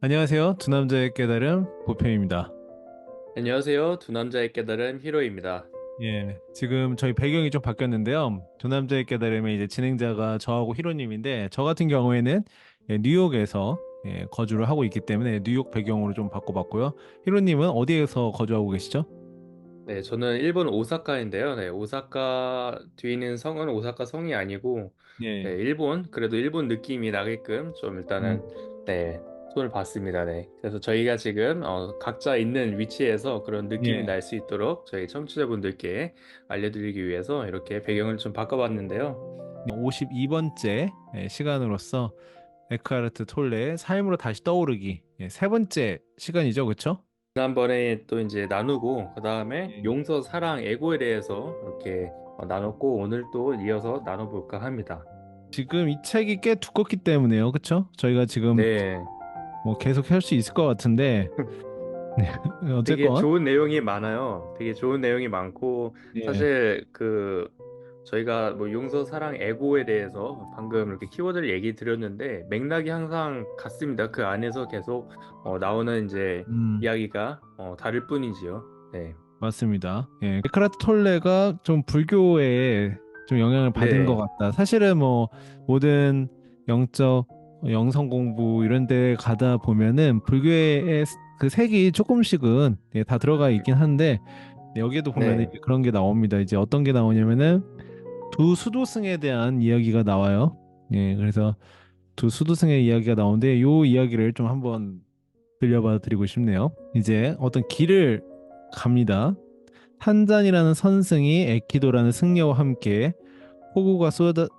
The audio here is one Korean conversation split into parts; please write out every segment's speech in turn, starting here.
안녕하세요. 두 남자의 깨달음 보편입니다. 안녕하세요. 두 남자의 깨달은 히로입니다. 예, 지금 저희 배경이 좀 바뀌었는데요. 두 남자의 깨달음의 이제 진행자가 저하고 히로님인데, 저 같은 경우에는 뉴욕에서 거주를 하고 있기 때문에 뉴욕 배경으로 좀 바꿔봤고요. 히로님은 어디에서 거주하고 계시죠? 네, 저는 일본 오사카인데요. 네, 오사카 뒤에 있는 성은 오사카 성이 아니고, 네, 예. 그래도 일본 느낌이 나게끔 좀 일단은, 음, 네, 손을 봤습니다. 네. 그래서 저희가 지금, 각자 있는 위치에서 그런 느낌이 예. 날 수 있도록 저희 청취자분들께 알려드리기 위해서 이렇게 배경을 좀 바꿔봤는데요. 52번째 시간으로서 에크하르트 톨레의 삶으로 다시 떠오르기. 세 번째 시간이죠, 그쵸? 지난번에 또 이제 나누고, 그 다음에 예. 용서, 사랑, 애고에 대해서 이렇게 나눴고, 오늘 또 이어서 나눠볼까 합니다. 지금 이 책이 꽤 두껍기 때문에요, 그쵸? 저희가 지금 네. 뭐 계속 할 수 있을 것 같은데, 네, 되게 어쨌건, 좋은 내용이 많아요. 되게 좋은 내용이 많고, 예, 사실 저희가 뭐 용서, 사랑, 애고에 대해서 방금 이렇게 키워드를 얘기 드렸는데, 맥락이 항상 같습니다. 그 안에서 계속 나오는 이제 음, 이야기가 다를 뿐이지요. 네. 맞습니다. 예, 에크하르트 톨레가 좀 불교에 좀 영향을 받은 것 네. 같다. 사실은 뭐 모든 영적 영성 공부 이런 데 가다 보면은 불교의 그 색이 조금씩은 다 들어가 있긴 한데 여기에도 보면은 네. 이제 그런 게 나옵니다. 이제 어떤 게 나오냐면은 두 수도승에 대한 이야기가 나와요. 예, 그래서 두 수도승의 이야기가 나오는데 요 이야기를 좀 한번 들려봐 드리고 싶네요. 이제 어떤 길을 갑니다. 탄잔이라는 선승이 에키도라는 승려와 함께 폭우가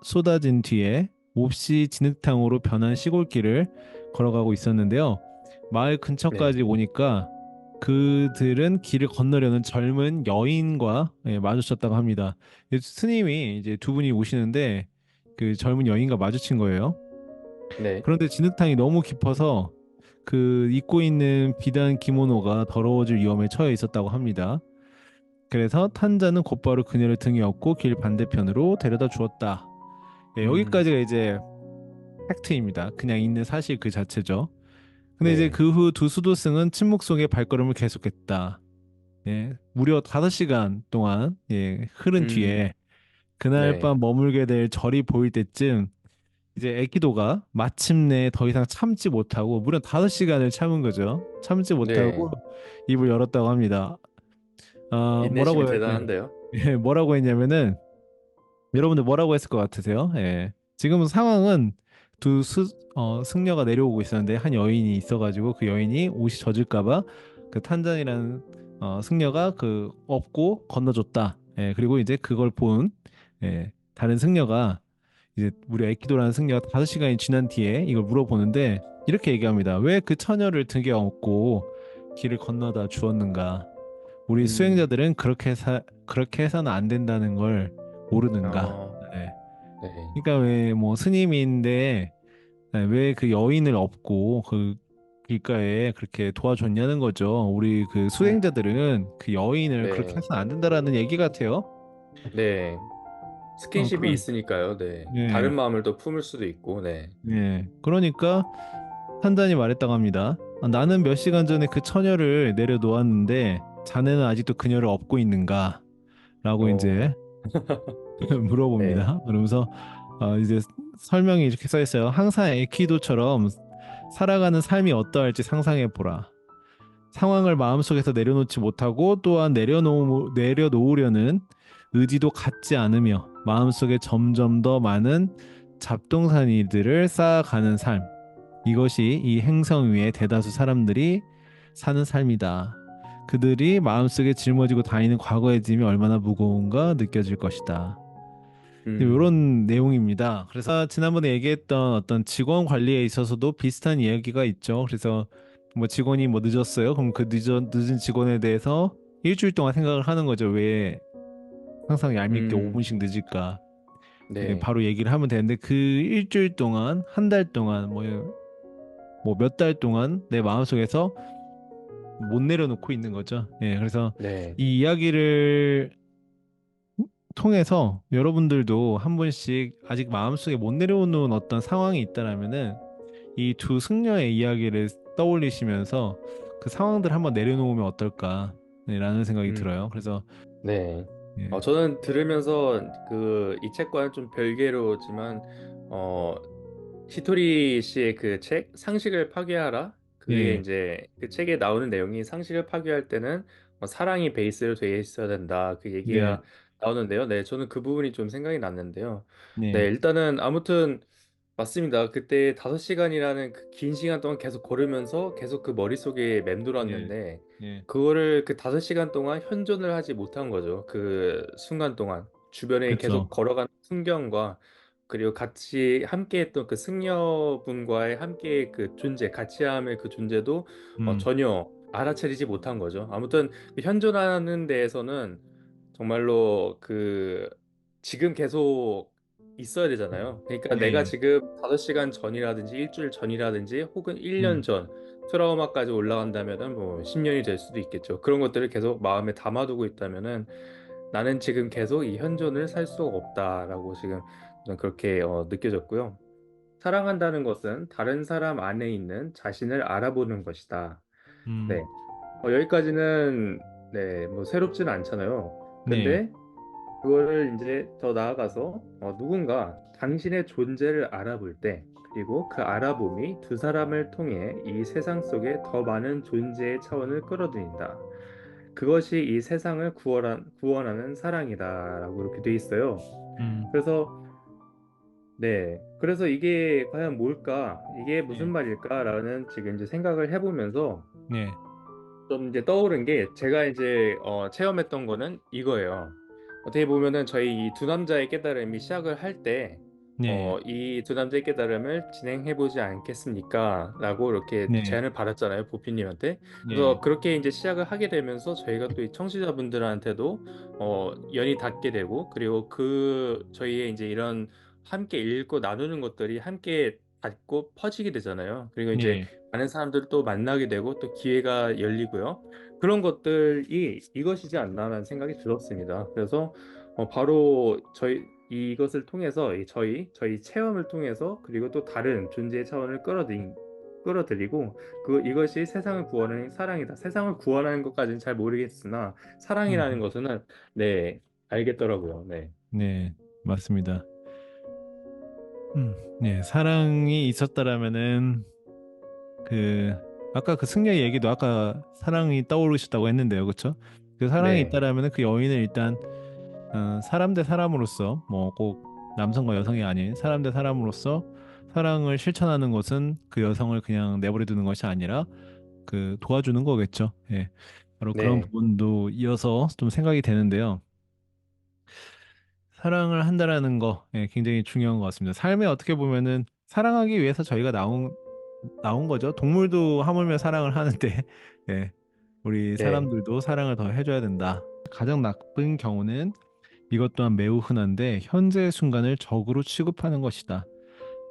쏟아진 뒤에 몹시 진흙탕으로 변한 시골길을 걸어가고 있었는데요. 마을 네. 근처까지 오니까 그들은 길을 건너려는 젊은 여인과 마주쳤다고 합니다. 스님이 이제 두 분이 오시는데 그 젊은 여인과 마주친 거예요. 네. 그런데 진흙탕이 너무 깊어서 그 입고 있는 비단 기모노가 더러워질 위험에 처해 있었다고 합니다. 그래서 탄자는 곧바로 그녀를 등에 업고 길 반대편으로 데려다 주었다. 음, 여기까지가 이제 팩트입니다. 그냥 있는 사실 그 자체죠. 근데 이제 네. 그 후 두 수도승은 침묵 속에 발걸음을 계속했다. 무려 5시간 동안 흐른 음, 뒤에 그날 네. 밤 머물게 될 절이 보일 때쯤 이제 애기도가 마침내 더 이상 참지 못하고 무려 5시간을 참은 거죠. 참지 네. 못하고 입을 열었다고 합니다. 인내심이 뭐라고 대단한데요. 뭐라고 했냐면은 여러분들 뭐라고 했을 것 같으세요? 예. 지금 상황은 승려가 내려오고 있었는데 한 여인이 있어가지고 그 여인이 옷이 젖을까봐 그 탄잔이라는 승려가 그 업고 건너줬다. 그리고 이제 그걸 본 다른 승려가 이제 무려 에키도라는 승려가 5시간이 지난 뒤에 이걸 물어보는데 이렇게 얘기합니다. 왜 그 처녀를 등에 업고 길을 건너다 주었는가? 우리 음, 수행자들은 그렇게 해서는 안 된다는 걸 모르는가? 어, 네. 네. 그러니까 왜 뭐 스님인데 왜 그 여인을 업고 그 길가에 그렇게 도와줬냐는 거죠. 우리 그 음, 수행자들은 그 여인을 그렇게 네. 해서는 안 된다라는 얘기 같아요. 네. 스킨십이 그런 있으니까요. 네. 다른 예. 마음을 더 품을 수도 있고, 네. 그러니까 판단이 말했다고 합니다. 나는 몇 시간 전에 그 처녀를 내려놓았는데 자네는 아직도 그녀를 업고 있는가? 라고 어, 이제 네. 물어봅니다. 그러면서 이제 설명이 이렇게 써 있어요. 항상 에키도처럼 살아가는 삶이 어떠할지 상상해 보라. 상황을 마음속에서 내려놓지 못하고 또한 내려놓으려는 의지도 갖지 않으며 마음속에 점점 더 많은 잡동사니들을 쌓아가는 삶. 이것이 이 행성 위의 대다수 사람들이 사는 삶이다. 그들이 마음속에 짊어지고 다니는 과거의 짐이 얼마나 무거운가 느껴질 것이다. 음, 이런 내용입니다. 그래서 지난번에 얘기했던 어떤 직원 관리에 있어서도 비슷한 이야기가 있죠. 그래서 뭐 직원이 뭐 늦었어요. 그럼 그 늦은 직원에 대해서 일주일 동안 생각을 하는 거죠. 왜 항상 얄밉게 음, 5분씩 늦을까? 네. 바로 얘기를 하면 되는데 그 일주일 동안, 한 달 동안, 뭐 몇 달 동안 내 마음속에서 못 내려놓고 있는 거죠. 그래서 네. 이 이야기를 통해서 여러분들도 한 번씩 아직 마음속에 못 내려오는 어떤 상황이 있다라면은 이 두 승려의 이야기를 떠올리시면서 그 상황들 한번 내려놓으면 어떨까 네, 라는 생각이 음, 들어요. 그래서 네. 예, 저는 들으면서 그 이 책과는 좀 별개로지만 어, 히토리 씨의 그 책, 상식을 파괴하라. 그게 예, 이제 그 책에 나오는 내용이 상식을 파괴할 때는 사랑이 베이스로 되어 있어야 된다. 그 네, 얘기가 나오는데요. 네, 저는 그 부분이 좀 생각이 났는데요. 네, 네, 일단은 아무튼 맞습니다. 그때 5시간이라는 그 긴 시간 동안 계속 걸으면서 계속 그 머릿속에 예, 맴돌았는데 예, 그거를 그 5시간 동안 현존을 하지 못한 거죠. 그 순간 동안 주변에 계속 그렇죠. 걸어가는 풍경과 그리고 같이 함께했던 그 승려분과의 함께 그 존재, 같이함의 그 존재도 음, 전혀 알아차리지 못한 거죠. 아무튼 그 현존하는 데에서는 정말로 그 지금 계속 있어야 되잖아요. 그러니까 내가 예, 지금 5시간 전이라든지 일주일 전이라든지 혹은 1년 음, 전 트라우마까지 올라간다면은 뭐 10년이 될 수도 있겠죠. 그런 것들을 계속 마음에 담아두고 있다면은 나는 지금 계속 이 현존을 살 수가 없다라고 지금 저는 그렇게 느껴졌고요. 사랑한다는 것은 다른 사람 안에 있는 자신을 알아보는 것이다. 음, 네. 여기까지는 네, 뭐 새롭지는 않잖아요. 네, 근데 그거를 이제 더 나아가서 누군가 당신의 존재를 알아볼 때 그리고 그 알아봄이 두 사람을 통해 이 세상 속에 더 많은 존재의 차원을 끌어들인다. 그것이 이 세상을 구원하는 사랑이다라고 이렇게 돼 있어요. 음, 그래서 네, 그래서 이게 과연 뭘까? 이게 무슨 예, 말일까라는 지금 이제 생각을 해보면서 네, 좀 이제 떠오른 게 제가 이제 체험했던 거는 이거예요. 어떻게 보면은 저희 이 두 남자의 깨달음이 시작을 할 때, 네, 이 두 남자의 깨달음을 진행해 보지 않겠습니까? 라고 이렇게 또 네, 제안을 받았잖아요, 보피님한테. 예, 그래서 그렇게 이제 시작을 하게 되면서 저희가 또 이 청취자분들한테도 연이 닿게 되고, 그리고 그 저희의 이제 이런 함께 읽고 나누는 것들이 함께 닿고 퍼지게 되잖아요. 그리고 이제 예, 많은 사람들을 또 만나게 되고 또 기회가 열리고요. 그런 것들이 이것이지 않나라는 생각이 들었습니다. 그래서 바로 이것을 통해서 저희 체험을 통해서 그리고 또 다른 존재의 차원을 끌어들이고 이것이 세상을 구원하는 사랑이다. 세상을 구원하는 것까지는 잘 모르겠으나 사랑이라는 음, 것은 네, 알겠더라고요. 네. 네, 맞습니다. 네, 사랑이 있었다라면은 그 아까 그 승려 얘기도 아까 사랑이 떠오르셨다고 했는데요, 그렇죠? 그 사랑이 네. 있다라면은 그 여인은 일단 사람 대 사람으로서 뭐 꼭 남성과 여성이 아닌 사람 대 사람으로서 사랑을 실천하는 것은 그 여성을 그냥 내버려 두는 것이 아니라 그 도와주는 거겠죠. 예. 바로 그런 네. 부분도 이어서 좀 생각이 되는데요. 사랑을 한다라는 거 굉장히 중요한 것 같습니다. 삶에 어떻게 보면은 사랑하기 위해서 저희가 나온 거죠. 동물도 하물며 사랑을 하는데 예. 우리 네. 사람들도 사랑을 더 해줘야 된다. 가장 나쁜 경우는 이것 또한 매우 흔한데 현재의 순간을 적으로 취급하는 것이다.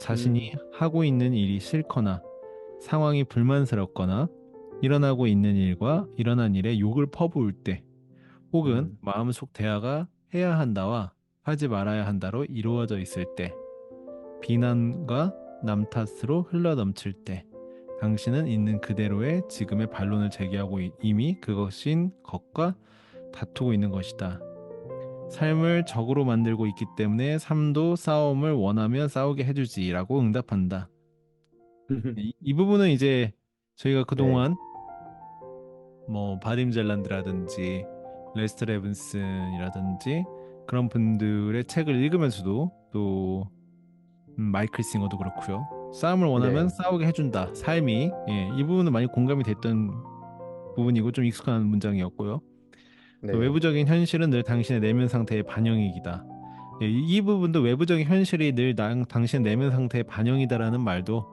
자신이 음. 하고 있는 일이 싫거나 상황이 불만스럽거나 일어나고 있는 일과 일어난 일에 욕을 퍼부을 때 혹은 음. 마음속 대화가 해야 한다와 하지 말아야 한다로 이루어져 있을 때 비난과 남 탓으로 흘러넘칠 때 당신은 있는 그대로의 지금의 반론을 제기하고 이미 그것인 것과 다투고 있는 것이다. 삶을 적으로 만들고 있기 때문에 삶도 싸움을 원하면 싸우게 해주지라고 응답한다. 이 부분은 이제 저희가 네. 그동안 뭐 바딤 젤란드라든지 레스터 레븐슨이라든지 그런 분들의 책을 읽으면서도 또 마이클 싱어도 그렇고요. 싸움을 원하면 네. 싸우게 해준다. 삶이 이 부분은 많이 공감이 됐던 부분이고 좀 익숙한 문장이었고요. 또 네. 외부적인 현실은 늘 당신의 내면 상태의 반영이기다. 이 부분도 외부적인 현실이 늘 당신의 내면 상태의 반영이다라는 말도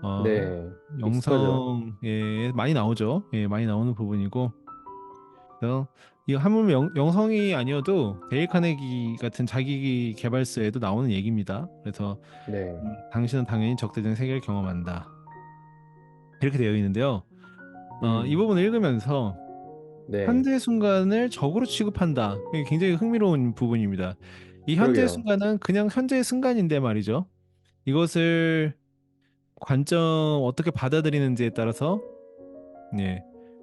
어, 네. 익숙하죠. 영성에 많이 나오죠. 많이 나오는 부분이고 그래서 이거 하물며 영성이 아니어도 데일 카네기 같은 자기 개발서에도 나오는 얘기입니다. 그래서 네. 당신은 당연히 적대적 세계를 경험한다. 이렇게 되어 있는데요. 이 음. 부분을 읽으면서 네. 현재 순간을 적으로 취급한다. 이게 굉장히 흥미로운 부분입니다. 이 현재 그러게요. 순간은 그냥 현재의 순간인데 말이죠. 이것을 관점 어떻게 받아들이는지에 따라서 예,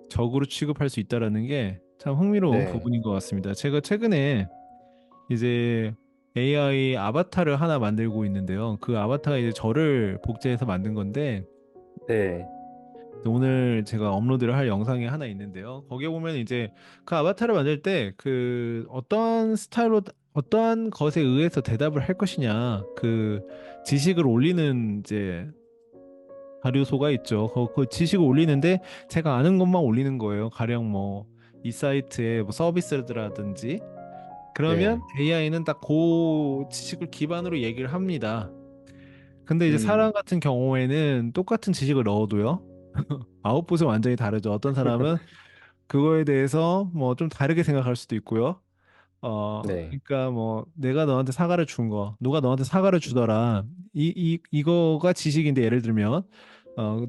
적으로 취급할 수 있다라는 게 참 흥미로운 네, 부분인 것 같습니다. 제가 최근에 이제 AI 아바타를 하나 만들고 있는데요. 그 아바타가 이제 저를 복제해서 만든 건데 네, 오늘 제가 업로드를 할 영상이 하나 있는데요. 거기에 보면 이제 그 아바타를 만들 때 그 어떠한 스타일로 어떠한 것에 의해서 대답을 할 것이냐 그 지식을 올리는 이제 자료소가 있죠. 그 지식을 올리는데 제가 아는 것만 올리는 거예요. 가령 뭐 이 사이트의 뭐 서비스라든지 그러면 네. AI는 딱 그 지식을 기반으로 얘기를 합니다. 근데 이제 음, 사람 같은 경우에는 똑같은 지식을 넣어도요. 아웃풋은 완전히 다르죠. 어떤 사람은 그거에 대해서 뭐 좀 다르게 생각할 수도 있고요. 네. 그러니까 뭐 내가 너한테 사과를 준 거, 누가 너한테 사과를 주더라. 이거가 지식인데 예를 들면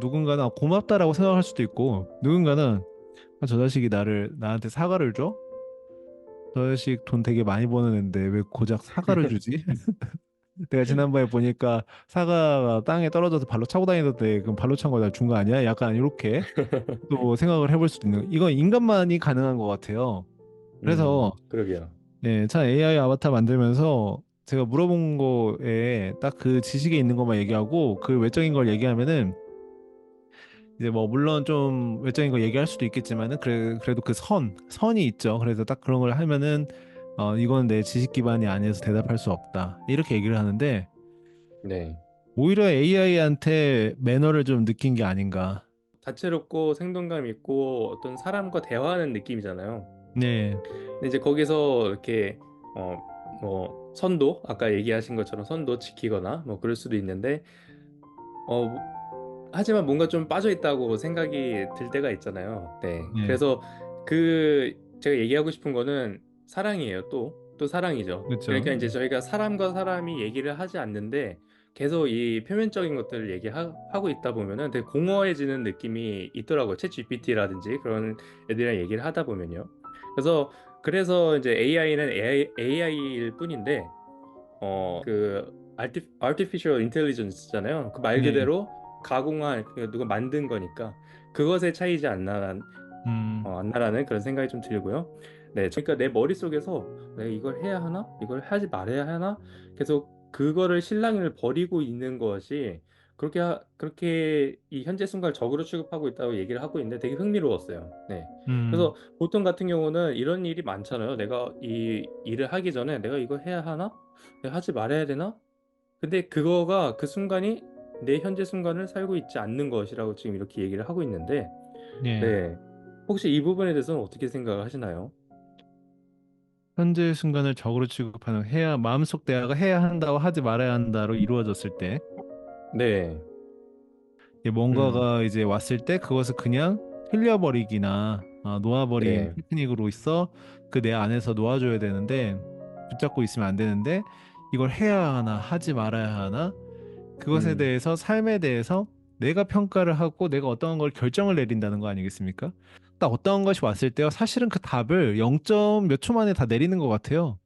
누군가는 고맙다라고 생각할 수도 있고, 누군가는 저 자식이 나한테 사과를 줘? 저 자식 돈 되게 많이 버는 앤데 왜 고작 사과를 주지? 내가 지난번에 보니까 사과가 땅에 떨어져서 발로 차고 다니던데 그럼 발로 찬 거 나 준 거 아니야? 약간 이렇게 또 생각을 해볼 수도 있는 이건 인간만이 가능한 것 같아요. 그래서 그러게요. 참 AI 아바타 만들면서 제가 물어본 거에 딱 그 지식에 있는 것만 얘기하고 그 외적인 걸 얘기하면은 이제 뭐 물론 좀 외적인 거 얘기할 수도 있겠지만은 그래도 그 선이 있죠. 그래서 딱 그런 걸 하면은 이건 내 지식 기반이 아니어서 대답할 수 없다. 이렇게 얘기를 하는데 네. 오히려 AI한테 매너를 좀 느낀 게 아닌가. 다채롭고 생동감 있고 어떤 사람과 대화하는 느낌이잖아요. 네, 근데 이제 거기서 이렇게 어 뭐 선도 아까 얘기하신 것처럼 선도 지키거나 뭐 그럴 수도 있는데 하지만 뭔가 좀 빠져 있다고 생각이 들 때가 있잖아요. 네. 네, 그래서 제가 얘기하고 싶은 거는 사랑이에요. 또 사랑이죠. 그렇죠. 그러니까 이제 저희가 사람과 사람이 얘기를 하지 않는데 계속 이 표면적인 것들을 얘기하고 있다 보면은 되게 공허해지는 느낌이 있더라고요. 챗 GPT라든지 그런 애들이랑 얘기를 하다 보면요. 그래서 이제 AI는 AI일 뿐인데 artificial intelligence잖아요. 그 말 네, 그대로 가공한 누가 만든 거니까 그것의 차이지 음, 않나라는 그런 생각이 좀 들고요. 네, 그러니까 내 머릿속에서 내가 이걸 해야 하나? 이걸 하지 말아야 하나? 계속 그거를 실랑이를 벌이고 있는 것이 그렇게 이 현재 순간을 적으로 취급하고 있다고 얘기를 하고 있는데 되게 흥미로웠어요. 네. 음, 그래서 보통 같은 경우는 이런 일이 많잖아요. 내가 이 일을 하기 전에 내가 이거 해야 하나? 내가 하지 말아야 되나? 근데 그거가 그 순간이 내 현재 순간을 살고 있지 않는 것이라고 지금 이렇게 얘기를 하고 있는데, 네. 네. 혹시 이 부분에 대해서는 어떻게 생각하시나요? 현재 순간을 적으로 취급하는 해야 마음속 대화가 해야 한다고 하지 말아야 한다로 이루어졌을 때 네. 음, 뭔가가 이제 왔을 때 그것을 그냥 흘려버리기나 놓아버린 네. 테크닉으로 있어 그 내 안에서 놓아줘야 되는데 붙잡고 있으면 안 되는데 이걸 해야 하나 하지 말아야 하나 그것에 음, 대해서 삶에 대해서 내가 평가를 하고 내가 어떤 걸 결정을 내린다는 거 아니겠습니까? 딱 어떤 것이 왔을 때요 사실은 그 답을 0점 몇 초 만에 다 내리는 것 같아요.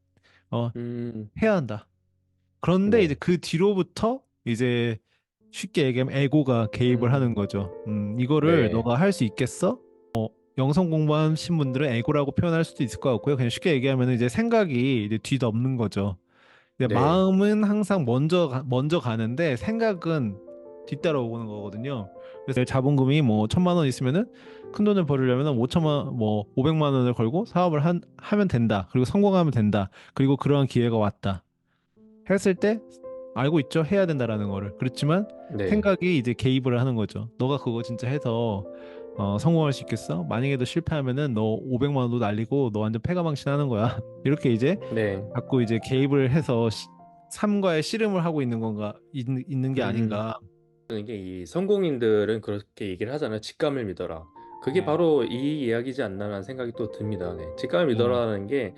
어 음, 해야 한다. 그런데 이제 네. 그 뒤로부터 이제 쉽게 얘기하면 에고가 개입을 음, 하는 거죠. 이거를 네. 너가 할 수 있겠어? 영성 공부하신 분들은 에고라고 표현할 수도 있을 것 같고요. 그냥 쉽게 얘기하면 이제 생각이 이제 뒤덮는 거죠. 근데 네. 마음은 항상 먼저 가는데 생각은 뒤따라오는 거거든요. 그래서 내 자본금이 뭐 1,000만 원 있으면은 큰 돈을 벌으려면 5천만 뭐 500만 원을 걸고 사업을 하면 된다. 그리고 성공하면 된다. 그리고 그러한 기회가 왔다. 했을 때 알고 있죠. 해야 된다라는 거를. 그렇지만 네. 생각이 이제 개입을 하는 거죠. 너가 그거 진짜 해서 성공할 수 있겠어? 만약에 너 실패하면은 너 500만 원도 날리고 너 완전 패가망신하는 거야. 이렇게 이제 네. 자꾸 이제 개입을 해서 삶과의 씨름을 하고 있는 건가 있는 게 음, 아닌가. 이게 이 성공인들은 그렇게 얘기를 하잖아요. 직감을 믿어라. 그게 네, 바로 이 이야기지 않나라는 생각이 또 듭니다. 네. 직감을 네, 믿어라는 게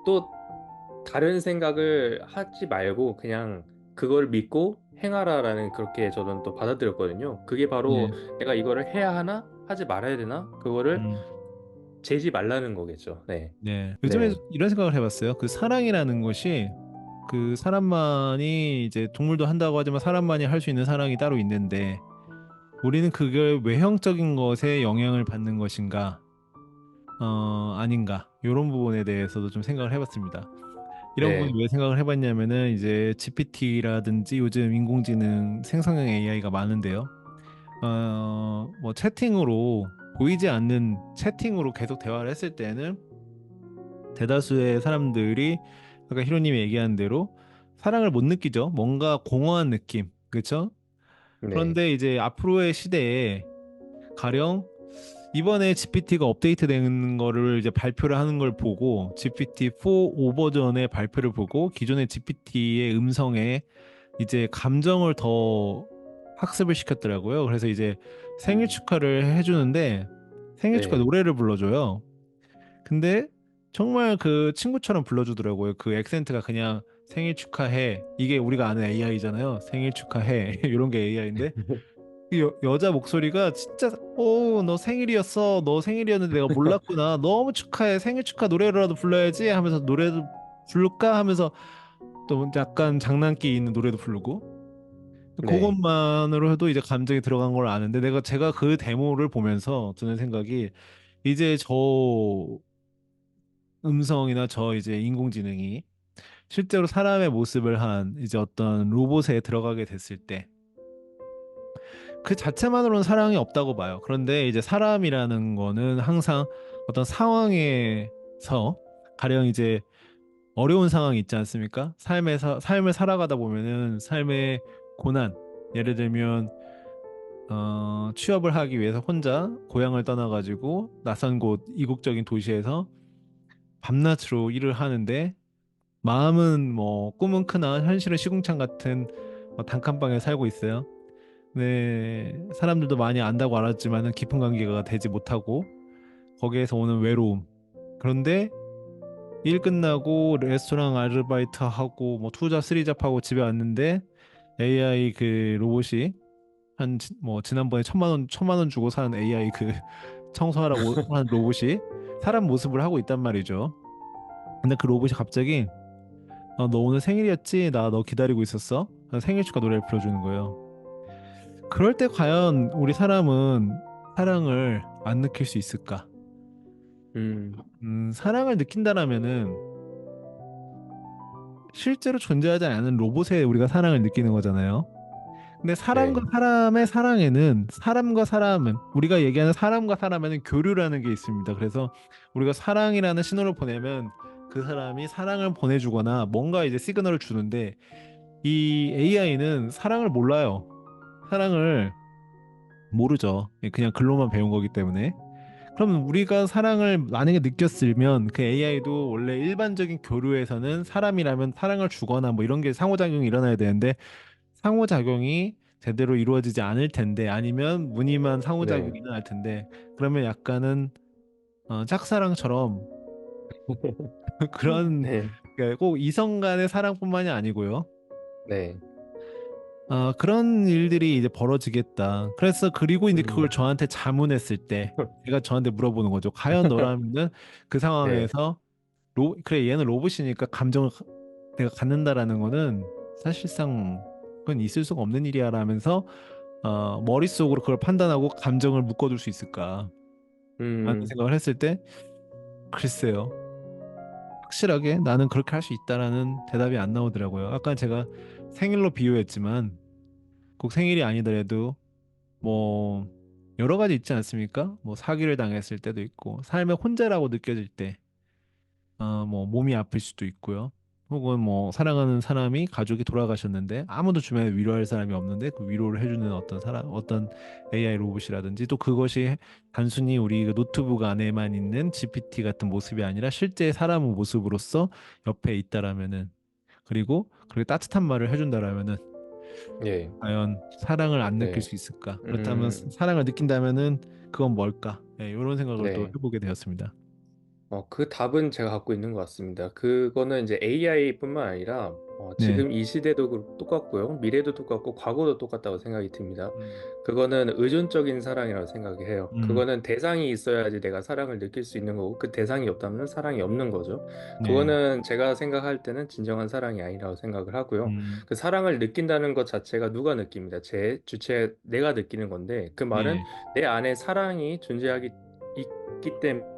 또 다른 생각을 하지 말고 그냥 그걸 믿고 행하라라는 그렇게 저는 또 받아들였거든요. 그게 바로 네, 내가 이거를 해야 하나? 하지 말아야 되나? 그거를 음, 재지 말라는 거겠죠. 네. 네. 요즘에 네. 이런 생각을 해봤어요. 그 사랑이라는 것이 그 사람만이 이제 동물도 한다고 하지만 사람만이 할 수 있는 사랑이 따로 있는데 우리는 그걸 외형적인 것에 영향을 받는 것인가, 아닌가 이런 부분에 대해서도 좀 생각을 해봤습니다. 이런 부분 네, 왜 생각을 해봤냐면은 이제 GPT라든지 요즘 인공지능 생성형 AI가 많은데요. 뭐 채팅으로 보이지 않는 채팅으로 계속 대화를 했을 때는 대다수의 사람들이 아까 히로님이 얘기한 대로 사랑을 못 느끼죠. 뭔가 공허한 느낌, 그렇죠? 네, 그런데 이제 앞으로의 시대에 가령 이번에 GPT가 업데이트되는 거를 이제 발표를 하는 걸 보고 GPT-4 오버전의 발표를 보고 기존의 GPT의 음성에 이제 감정을 더 학습을 시켰더라고요. 그래서 이제 생일 축하를 해주는데 생일 축하 네. 노래를 불러줘요. 근데 정말 그 친구처럼 불러주더라고요. 그 액센트가 그냥 생일 축하해. 이게 우리가 아는 AI잖아요. 생일 축하해. 이런 게 AI인데 이 여자 목소리가 진짜 너 생일이었어. 너 생일이었는데 내가 몰랐구나. 너무 축하해. 생일 축하 노래라도 불러야지 하면서 노래도 부를까 하면서 또 약간 장난기 있는 노래도 부르고 네. 그것만으로 해도 이제 감정이 들어간 걸 아는데 제가 그 데모를 보면서 드는 생각이 이제 저 음성이나 저 이제 인공지능이 실제로 사람의 모습을 한 이제 어떤 로봇에 들어가게 됐을 때 그 자체만으로는 사랑이 없다고 봐요. 그런데 이제 사람이라는 거는 항상 어떤 상황에서 가령 이제 어려운 상황이 있지 않습니까? 삶을 살아가다 보면은 삶의 고난, 예를 들면 취업을 하기 위해서 혼자 고향을 떠나가지고 낯선 곳 이국적인 도시에서 밤낮으로 일을 하는데 마음은 뭐 꿈은 크나 현실은 시궁창 같은 단칸방에 살고 있어요. 네, 사람들도 많이 안다고 알았지만은 깊은 관계가 되지 못하고 거기에서 오는 외로움. 그런데 일 끝나고 레스토랑 아르바이트 하고 뭐 투잡 쓰리잡 하고 집에 왔는데 AI 그 로봇이 뭐 지난번에 천만 원 주고 산 AI 그 청소하라고 한 로봇이 사람 모습을 하고 있단 말이죠. 근데 그 로봇이 갑자기 너 오늘 생일이었지? 나 너 기다리고 있었어. 생일 축하 노래를 불러주는 거예요. 그럴 때 과연 우리 사람은 사랑을 안 느낄 수 있을까? 음, 사랑을 느낀다라면은 실제로 존재하지 않은 로봇에 우리가 사랑을 느끼는 거잖아요. 근데 사람과 네. 사람의 사랑에는 사람과 사람은 우리가 얘기하는 사람과 사람에는 교류라는 게 있습니다. 그래서 우리가 사랑이라는 신호를 보내면 그 사람이 사랑을 보내주거나 뭔가 이제 시그널을 주는데 이 AI는 사랑을 몰라요. 사랑을 모르죠. 그냥 글로만 배운 거기 때문에. 그럼 우리가 사랑을 만약에 느꼈으면 그 AI도 원래 일반적인 교류에서는 사람이라면 사랑을 주거나 뭐 이런 게 상호작용이 일어나야 되는데 상호작용이 제대로 이루어지지 않을 텐데 아니면 무늬만 네. 상호작용이 일어날 텐데 그러면 약간은 짝사랑처럼 그런 네. 그러니까 꼭 이성 간의 사랑뿐만이 아니고요. 네. 그런 일들이 이제 벌어지겠다. 그래서 그리고 이제 그걸 음. 저한테 자문했을 때 제가 저한테 물어보는 거죠. 과연 너라면은 그 네. 상황에서 그래 얘는 로봇이니까 감정을 내가 갖는다라는 거는 사실상 그건 있을 수가 없는 일이야 라면서 머릿속으로 그걸 판단하고 감정을 묶어둘 수 있을까 라는 음. 생각을 했을 때 글쎄요. 확실하게 나는 그렇게 할 수 있다라는 대답이 안 나오더라고요. 아까 제가 생일로 비유했지만 꼭 생일이 아니더라도 뭐 여러 가지 있지 않습니까? 뭐 사기를 당했을 때도 있고 삶의 혼자라고 느껴질 때 뭐 몸이 아플 수도 있고요. 혹은 뭐 사랑하는 사람이 가족이 돌아가셨는데 아무도 주변에 위로할 사람이 없는데 그 위로를 해주는 어떤 사람, 어떤 AI 로봇이라든지 또 그것이 단순히 우리 그 노트북 안에만 있는 GPT 같은 모습이 아니라 실제 사람의 모습으로서 옆에 있다라면은 그리고 그렇게 따뜻한 말을 해준다라면은 예. 과연 사랑을 안 느낄 네. 수 있을까? 그렇다면 음. 사랑을 느낀다면은 그건 뭘까? 네, 이런 생각을 또 네. 해보게 되었습니다. 그 답은 제가 갖고 있는 것 같습니다. 그거는 이제 AI뿐만 아니라 네. 지금 이 시대도 똑같고요. 미래도 똑같고 과거도 똑같다고 생각이 듭니다. 음, 그거는 의존적인 사랑이라고 생각해요. 음, 그거는 대상이 있어야지 내가 사랑을 느낄 수 있는 거고 그 대상이 없다면 사랑이 없는 거죠. 네. 그거는 제가 생각할 때는 진정한 사랑이 아니라고 생각을 하고요. 음, 그 사랑을 느낀다는 것 자체가 누가 느낍니다. 제 주체 내가 느끼는 건데 그 말은 네. 내 안에 사랑이 존재하기 있기 때문에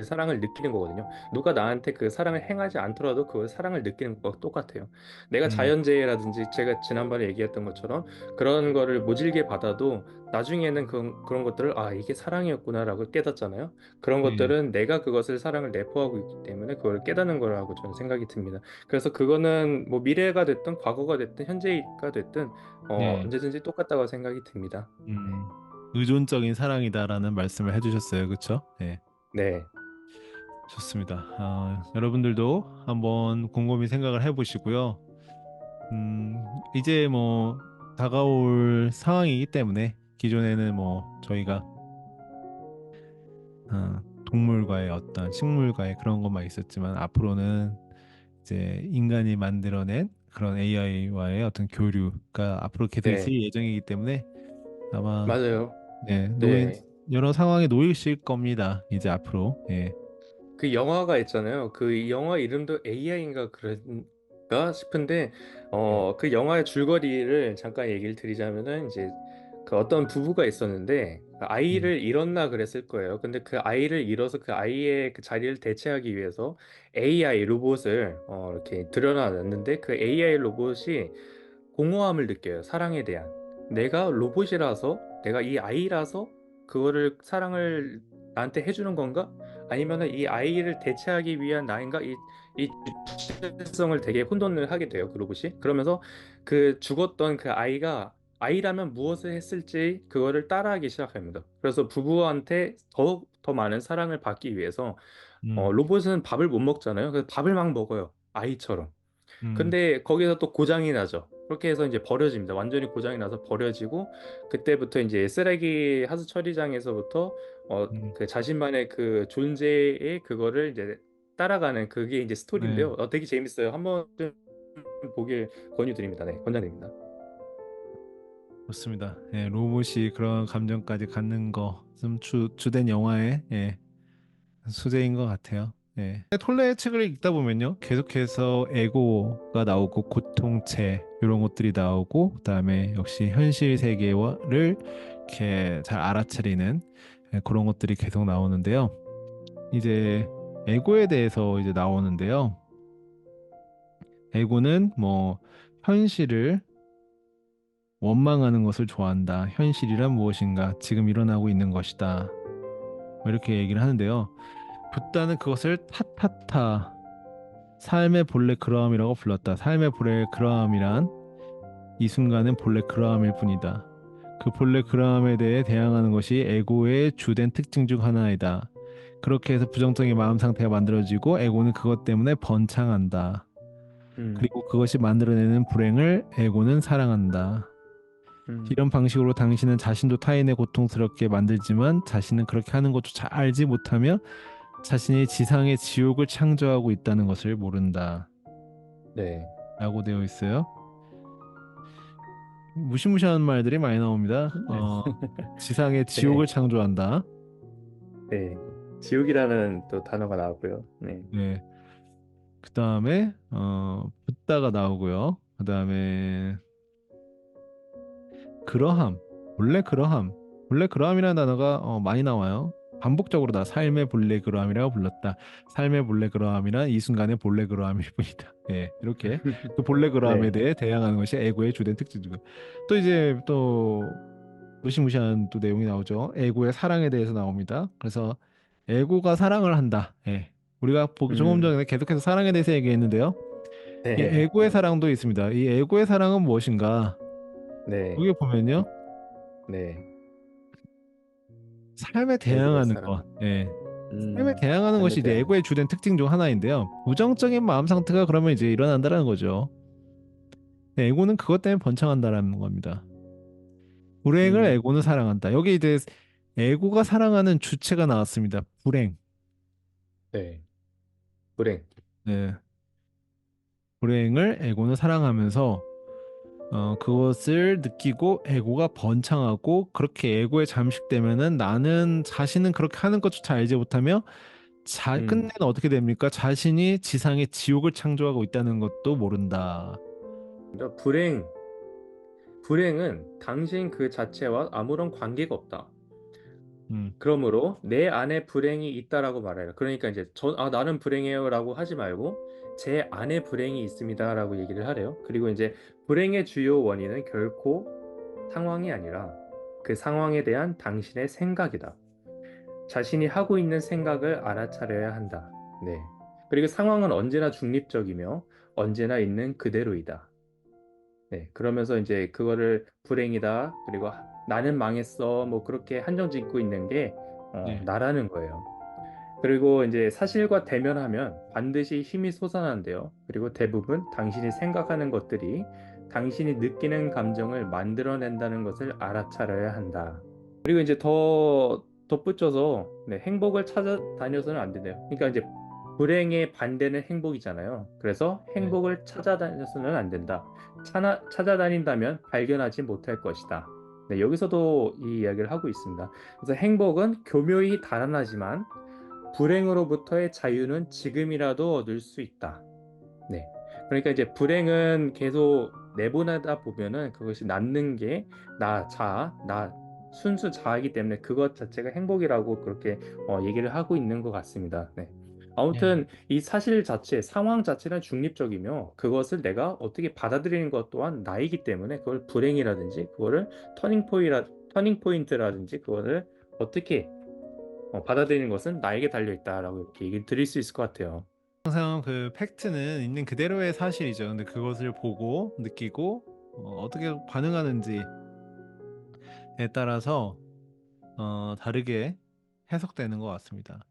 사랑을 느끼는 거거든요. 누가 나한테 그 사랑을 행하지 않더라도 그 사랑을 느끼는 것과 똑같아요. 내가 음, 자연재해라든지 제가 지난번에 얘기했던 것처럼 그런 거를 모질게 받아도 나중에는 그런 것들을 아, 이게 사랑이었구나라고 깨닫잖아요. 그런 네. 것들은 내가 그것을 사랑을 내포하고 있기 때문에 그걸 깨닫는 거라고 저는 생각이 듭니다. 그래서 그거는 뭐 미래가 됐든 과거가 됐든 현재가 됐든 네. 언제든지 똑같다고 생각이 듭니다. 음, 의존적인 사랑이다라는 말씀을 해주셨어요. 그렇죠? 네. 네. 좋습니다. 여러분들도 한번 곰곰이 생각을 해보시고요. 이제 뭐 다가올 상황이기 때문에 기존에는 뭐 저희가 동물과의 어떤 식물과의 그런 것만 있었지만 앞으로는 이제 인간이 만들어낸 그런 AI와의 어떤 교류가 앞으로 계속 있을 네. 예정이기 때문에 아마 맞아요. 네, 네. 여러 상황에 놓이실 겁니다. 이제 앞으로. 예. 그 영화가 있잖아요. 그 영화 이름도 AI인가 그런가 싶은데 네. 그 영화의 줄거리를 잠깐 얘기를 드리자면은 이제 그 어떤 부부가 있었는데 그 네. 아이를 잃었나 그랬을 거예요. 근데 그 아이를 잃어서 그 아이의 그 자리를 대체하기 위해서 AI 로봇을 이렇게 들여놨는데 그 AI 로봇이 공허함을 느껴요. 사랑에 대한. 내가 로봇이라서, 내가 이 아이라서 그거를 사랑을 나한테 해주는 건가? 아니면은 이 아이를 대체하기 위한 나인가? 이 주체성을 되게 혼돈을 하게 돼요. 그 로봇이. 그러면서 그 죽었던 그 아이가 아이라면 무엇을 했을지 그거를 따라하기 시작합니다. 그래서 부부한테 더 많은 사랑을 받기 위해서 음, 로봇은 밥을 못 먹잖아요. 그래서 밥을 막 먹어요. 아이처럼. 음, 근데 거기서 또 고장이 나죠. 그렇게 해서 이제 버려집니다. 완전히 고장이 나서 버려지고 그때부터 이제 쓰레기 하수 처리장에서부터 음. 그 자신만의 그 존재의 그거를 이제 따라가는 그게 이제 네, 스토리인데요. 되게 재밌어요. 한번 보길 권유드립니다. 네, 권장드립니다. 좋습니다. 예, 로봇이 그런 감정까지 갖는 거 좀 주된 영화의 소재인 것 같아요. 예. 톨레의 책을 읽다 보면요, 계속해서 에고가 나오고 고통체 이런 것들이 나오고 그다음에 역시 현실 세계를 이렇게 잘 알아차리는 그런 것들이 계속 나오는데요. 이제 에고에 대해서 이제 나오는데요. 에고는 뭐 현실을 원망하는 것을 좋아한다. 현실이란 무엇인가? 지금 일어나고 있는 것이다. 뭐 이렇게 얘기를 하는데요. 붓다는 그것을 타타타 삶의 본래 그러함이라고 불렀다. 삶의 본래 그러함이란 이 순간은 본래 그러함일 뿐이다. 그 본래 그러함에 대해 대항하는 것이 에고의 주된 특징 중 하나이다. 그렇게 해서 부정적인 마음 상태가 만들어지고 에고는 그것 때문에 번창한다. 음, 그리고 그것이 만들어내는 불행을 에고는 사랑한다. 음, 이런 방식으로 당신은 자신도 타인을 고통스럽게 만들지만 자신은 그렇게 하는 것조차 알지 못하며 자신이 지상의 지옥을 창조하고 있다는 것을 모른다. 네, 라고 되어 있어요. 무시무시한 말들이 많이 나옵니다. 지상의 지옥을 네, 창조한다. 네. 지옥이라는 또 단어가 나왔고요. 네, 네. 그 다음에 붓다가 나오고요. 그 다음에 그러함, 본래 그러함, 본래 그러함이라는 단어가 많이 나와요. 반복적으로 다 삶의 본래 그러함이라고 불렀다. 삶의 본래 그러함이란 이 순간의 본래 그러함일 뿐이다. 예, 이렇게 그 본래 그러함에 네, 대해 대항하는 것이 에고의 주된 특징이고 또 이제 또 무시무시한 또 내용이 나오죠. 에고의 사랑에 대해서 나옵니다. 그래서 에고가 사랑을 한다. 예. 우리가 보기 조금 음, 전에 계속해서 사랑에 대해서 얘기했는데요. 이 네, 에고의 사랑도 있습니다. 이 에고의 사랑은 무엇인가? 네, 여기 보면요. 네. 삶에 에고의 대항하는 사랑. 것. 예. 삶에 대항하는 삶에 것이 이제 대한. 에고의 주된 특징 중 하나인데요. 부정적인 마음 상태가 그러면 이제 일어난다라는 거죠. 에고는 그것 때문에 번창한다라는 겁니다. 불행을 음, 에고는 사랑한다. 여기 이제 에고가 사랑하는 주체가 나왔습니다. 불행. 네, 불행. 네. 불행을 에고는 사랑하면서 그것을 느끼고 에고가 번창하고 그렇게 에고에 잠식되면은 나는 자신은 그렇게 하는 것조차 알지 못하며 끝내는 음. 어떻게 됩니까? 자신이 지상의 지옥을 창조하고 있다는 것도 모른다. 그러니까 불행은 당신 그 자체와 아무런 관계가 없다. 음, 그러므로 내 안에 불행이 있다라고 말해요. 그러니까 이제 나는 불행해요라고 하지 말고 제 안에 불행이 있습니다라고 얘기를 하래요. 그리고 이제 불행의 주요 원인은 결코 상황이 아니라 그 상황에 대한 당신의 생각이다. 자신이 하고 있는 생각을 알아차려야 한다. 네. 그리고 상황은 언제나 중립적이며 언제나 있는 그대로이다. 네. 그러면서 이제 그거를 불행이다. 그리고 나는 망했어. 뭐 그렇게 한정 짓고 있는 게 네, 나라는 거예요. 그리고 이제 사실과 대면하면 반드시 힘이 솟아난대요. 그리고 대부분 당신이 생각하는 것들이 당신이 느끼는 감정을 만들어낸다는 것을 알아차려야 한다. 그리고 이제 더 덧붙여서 네, 행복을 찾아다녀서는 안 된대요. 그러니까 이제 불행의 반대는 행복이잖아요. 그래서 네, 행복을 찾아다녀서는 안 된다. 찾아다닌다면 발견하지 못할 것이다. 네, 여기서도 이 이야기를 하고 있습니다. 그래서 행복은 교묘히 달아나지만 불행으로부터의 자유는 지금이라도 얻을 수 있다. 네. 그러니까 이제 불행은 계속 내보내다 보면은 그것이 낫는 게 나 순수 자아이기 때문에 그것 자체가 행복이라고 그렇게 얘기를 하고 있는 것 같습니다. 네. 네, 아무튼 이 사실 자체, 상황 자체는 중립적이며 그것을 내가 어떻게 받아들이는 것 또한 나이기 때문에 그걸 불행이라든지 그거를 터닝 포인트라든지 그거를 어떻게 받아들이는 것은 나에게 달려 있다라고 이렇게 얘기 드릴 수 있을 것 같아요. 항상 그 팩트는 있는 그대로의 사실이죠. 근데 그것을 보고 느끼고 어떻게 반응하는지에 따라서 다르게 해석되는 것 같습니다.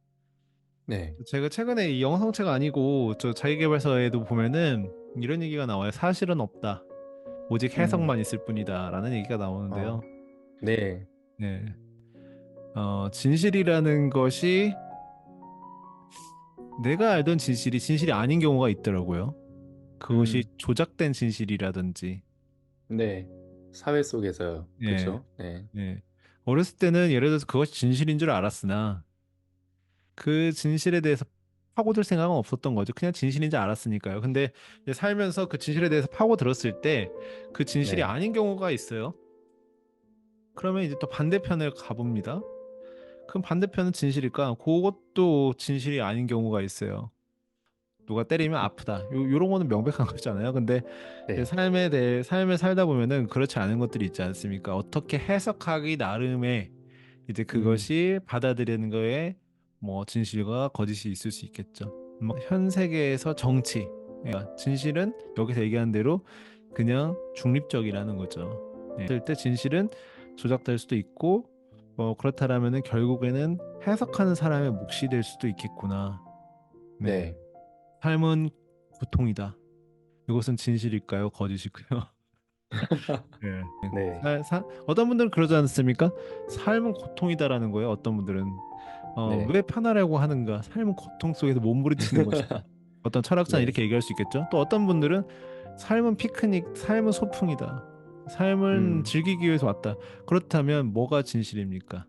네. 제가 최근에 이 영성체가 아니고 저 자기계발서에도 보면은 이런 얘기가 나와요. 사실은 없다. 오직 음. 해석만 있을 뿐이다라는 얘기가 나오는데요. 어. 네. 네. 진실이라는 것이 내가 알던 진실이 진실이 아닌 경우가 있더라고요. 그것이 음. 조작된 진실이라든지. 네. 사회 속에서요. 예. 그쵸? 네. 예. 어렸을 때는 예를 들어서 그것이 진실인 줄 알았으나 그 진실에 대해서 파고들 생각은 없었던 거죠. 그냥 진실인지 알았으니까요. 근데 이제 살면서 그 진실에 대해서 파고들었을 때 그 진실이 네. 아닌 경우가 있어요. 그러면 이제 또 반대편을 가봅니다. 그럼 반대편은 진실일까? 그것도 진실이 아닌 경우가 있어요. 누가 때리면 아프다. 요런 거는 명백한 거잖아요. 근데 이제 네. 삶에 대해 삶을 살다 보면은 그렇지 않은 것들이 있지 않습니까? 어떻게 해석하기 나름의 이제 음. 그것이 받아들이는 거에 뭐 진실과 거짓이 있을 수 있겠죠. 현 세계에서 정치, 그러니까 진실은 여기서 얘기한 대로 그냥 중립적이라는 거죠. 네. 그럴 때 진실은 조작될 수도 있고 그렇다라면은 결국에는 해석하는 사람의 몫이 될 수도 있겠구나. 네. 네. 삶은 고통이다. 이것은 진실일까요? 거짓일까요? 예. 네. 어떤 분들은 그러지 않습니까? 삶은 고통이다라는 거예요. 어떤 분들은 네. 왜 편하려고 하는가? 삶은 고통 속에서 몸부림치는 것이다. 어떤 철학자는 네. 이렇게 얘기할 수 있겠죠. 또 어떤 분들은 삶은 피크닉, 삶은 소풍이다. 삶은 음. 즐기기 위해서 왔다. 그렇다면 뭐가 진실입니까?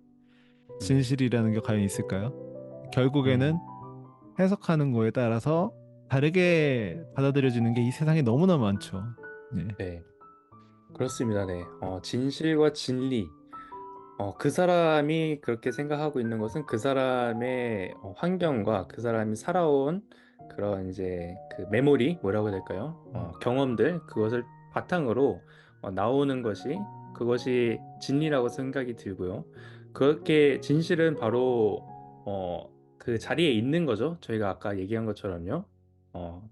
음. 진실이라는 게 과연 있을까요? 결국에는 음. 해석하는 거에 따라서 다르게 받아들여지는 게 이 세상에 너무나 많죠. 네. 네. 그렇습니다. 네. 진실과 진리. 그 사람이 그렇게 생각하고 있는 것은 그 사람의 환경과 그 사람이 살아온 그런 이제 그 메모리, 뭐라고 해야 될까요? 경험들, 그것을 바탕으로 나오는 것이 그것이 진리라고 생각이 들고요. 그렇게 진실은 바로 그 자리에 있는 거죠. 저희가 아까 얘기한 것처럼요. 어,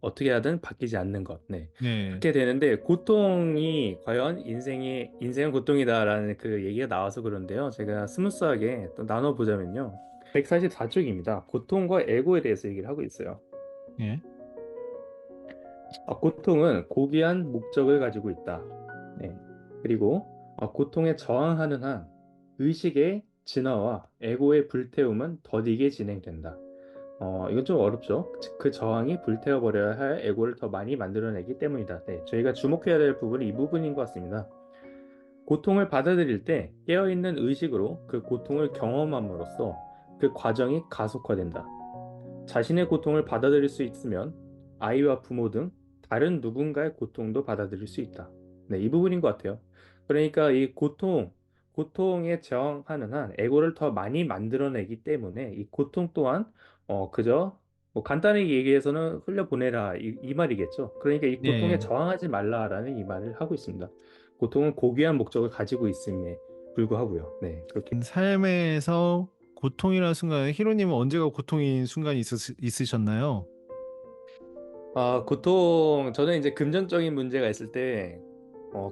어떻게 하든 바뀌지 않는 것. 네. 네. 그렇게 되는데 고통이 과연 인생은 고통이다라는 그 얘기가 나와서 그런데요. 제가 스무스하게 또 나눠보자면요. 144쪽입니다. 고통과 에고에 대해서 얘기를 하고 있어요. 예. 고통은 고귀한 목적을 가지고 있다. 네. 그리고 고통에 저항하는 한 의식의 진화와 에고의 불태움은 더디게 진행된다. 이건 좀 어렵죠. 그 저항이 불태워버려야 할 에고를 더 많이 만들어내기 때문이다. 네, 저희가 주목해야 될 부분이 이 부분인 것 같습니다. 고통을 받아들일 때 깨어있는 의식으로 그 고통을 경험함으로써 그 과정이 가속화된다. 자신의 고통을 받아들일 수 있으면 아이와 부모 등 다른 누군가의 고통도 받아들일 수 있다. 네, 이 부분인 것 같아요. 그러니까 이 고통에 저항하는 한 에고를 더 많이 만들어내기 때문에 이 고통 또한 그저 뭐 간단하게 얘기해서는 흘려보내라 이 말이겠죠. 그러니까 이 고통에 네. 저항하지 말라라는 이 말을 하고 있습니다. 고통은 고귀한 목적을 가지고 있음에 불구하고요. 네, 그렇게. 삶에서 고통이라는 순간에 히로님은 언제가 고통인 순간이 있으셨나요? 저는 이제 금전적인 문제가 있을 때,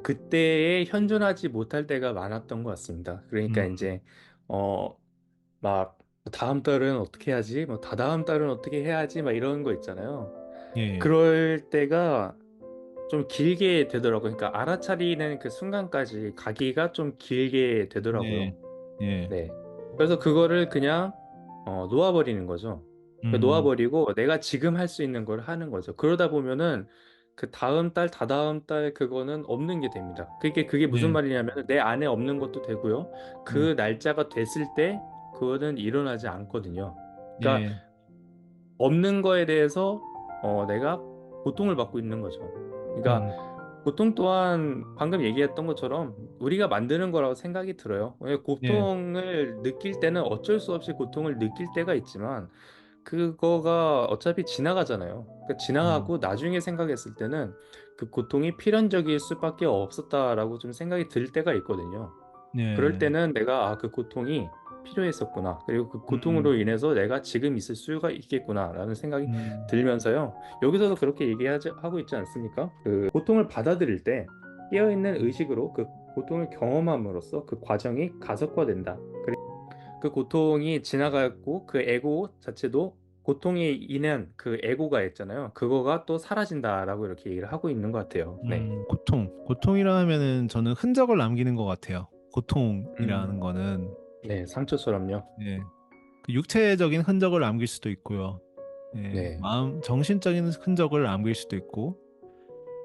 그때에 현존하지 못할 때가 많았던 것 같습니다. 그러니까 음, 이제, 어, 막, 다음 달은 어떻게 해야지? 뭐, 다다음 달은 어떻게 해야지? 막 이런 거 있잖아요. 예, 그럴 때가 좀 길게 되더라고요. 그러니까 알아차리는 그 순간까지 가기가 좀 길게 네, 되더라고요. 예, 네. 그래서 그거를 그냥 놓아버리는 거죠. 음, 놓아버리고 내가 지금 할 수 있는 걸 하는 거죠. 그러다 보면은 그 다음 달, 다다음 달 그거는 없는 게 됩니다. 그게 무슨 네, 말이냐면 내 안에 없는 것도 되고요. 음, 그 날짜가 됐을 때 그거는 일어나지 않거든요. 그러니까 예, 없는 거에 대해서 내가 고통을 받고 있는 거죠. 그러니까 음, 고통 또한 방금 얘기했던 것처럼 우리가 만드는 거라고 생각이 들어요. 왜 예, 고통을 느낄 때는 어쩔 수 없이 고통을 느낄 때가 있지만 그거가 어차피 지나가잖아요. 그러니까 음, 지나가고 나중에 생각했을 때는 그 고통이 필연적일 수밖에 없었다라고 좀 생각이 들 때가 있거든요. 그럴 예, 때는 내가 그 고통이 필요했었구나. 그리고 그 음, 고통으로 인해서 내가 지금 있을 수가 있겠구나라는 생각이 음, 들면서요. 여기서도 그렇게 하고 있지 않습니까? 그 고통을 받아들일 때 깨어있는 의식으로 그 고통을 경험함으로써 그 과정이 가속화된다. 그 고통이 지나가고 그 에고 자체도 고통에 인한 그 에고가 있잖아요. 그거가 또 사라진다라고 이렇게 얘기를 하고 있는 것 같아요. 네. 고통이라 하면은 저는 흔적을 남기는 것 같아요. 고통이라는 음, 거는, 네, 상처처럼요. 예, 그 육체적인 흔적을 남길 수도 있고요. 예, 네. 정신적인 흔적을 남길 수도 있고,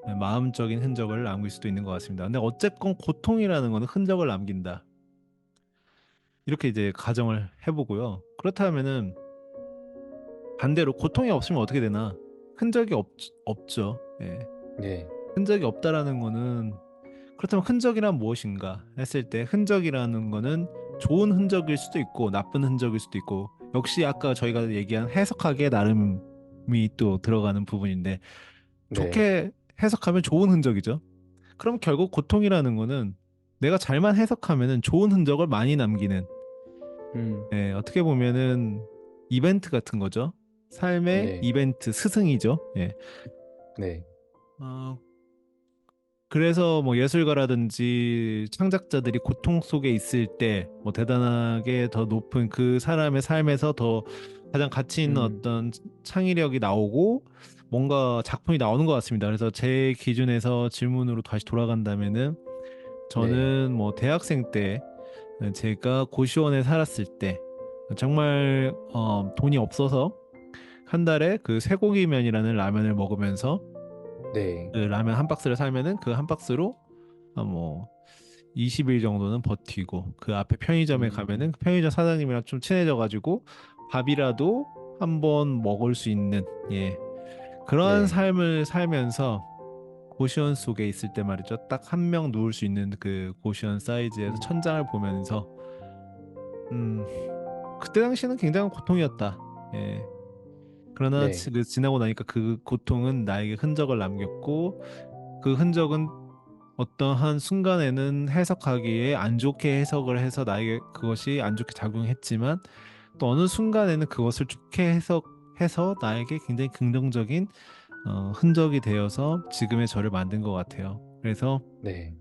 예, 마음적인 흔적을 남길 수도 있는 것 같습니다. 근데 어쨌건 고통이라는 거는 흔적을 남긴다. 이렇게 이제 가정을 해보고요. 그렇다면은 반대로 고통이 없으면 어떻게 되나? 흔적이 없죠. 예. 네. 흔적이 없다라는 거는 그렇다면 흔적이란 무엇인가 했을 때 흔적이라는 거는 좋은 흔적일 수도 있고 나쁜 흔적일 수도 있고 역시 아까 저희가 얘기한 해석하기에 나름이 또 들어가는 부분인데 네. 좋게 해석하면 좋은 흔적이죠. 그럼 결국 고통이라는 거는 내가 잘만 해석하면은 좋은 흔적을 많이 남기는 음, 예, 어떻게 보면은 이벤트 같은 거죠. 삶의 네. 이벤트 스승이죠. 예. 네. 어, 그래서 뭐 예술가라든지 창작자들이 고통 속에 있을 때 뭐 대단하게 더 높은 그 사람의 삶에서 더 가장 가치 있는 음, 어떤 창의력이 나오고 뭔가 작품이 나오는 것 같습니다. 그래서 제 기준에서 질문으로 다시 돌아간다면은 네. 저는 뭐 대학생 때 제가 고시원에 살았을 때 정말 돈이 없어서 한 달에 그 쇠고기면이라는 라면을 먹으면서 네. 그 라면 한 박스를 사면은 그 한 박스로 뭐 20일 정도는 버티고 그 앞에 편의점에 음, 가면은 그 편의점 사장님이랑 좀 친해져 가지고 밥이라도 한번 먹을 수 있는 예 그러한 네. 삶을 살면서 고시원 속에 있을 때 말이죠. 딱 한 명 누울 수 있는 그 고시원 사이즈에서 음, 천장을 보면서 음 그때 당시는 굉장한 고통이었다. 예. 그러나 네. 지나고 나니까 그 고통은 나에게 흔적을 남겼고 그 흔적은 어떠한 순간에는 해석하기에 안 좋게 해석을 해서 나에게 그것이 안 좋게 작용했지만 또 어느 순간에는 그것을 좋게 해석해서 나에게 굉장히 긍정적인 흔적이 되어서 지금의 저를 만든 것 같아요. 그래서 네.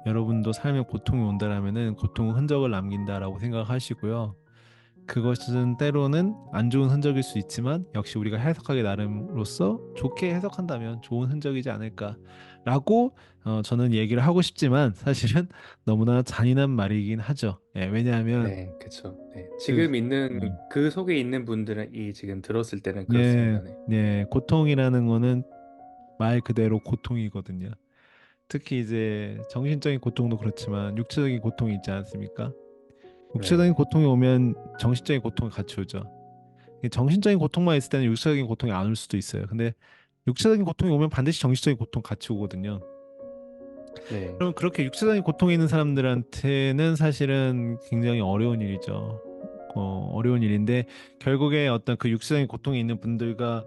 여러분도 삶에 고통이 온다라면은 고통은 흔적을 남긴다라고 생각하시고요. 그것은 때로는 안 좋은 흔적일 수 있지만 역시 우리가 해석하기 나름으로서 좋게 해석한다면 좋은 흔적이지 않을까라는 라고 저는 얘기를 하고 싶지만 사실은 너무나 잔인한 말이긴 하죠. 예, 왜냐하면 네, 그쵸. 네. 그 지금 있는 음, 그 속에 있는 분들은 이 지금 들었을 때는 예, 그렇습니다. 네. 예, 고통이라는 거는 말 그대로 고통이거든요. 특히 이제 정신적인 고통도 그렇지만 육체적인 고통이 있지 않습니까? 네. 육체적인 고통이 오면 정신적인 고통이 같이 오죠. 정신적인 고통만 있을 때는 육체적인 고통이 안 올 수도 있어요. 근데 육체적인 고통이 오면 반드시 정신적인 고통 같이 오거든요. 네. 그럼 그렇게 육체적인 고통이 있는 사람들한테는 사실은 굉장히 어려운 일이죠. 어려운 일인데 결국에 어떤 그 육체적인 고통이 있는 분들과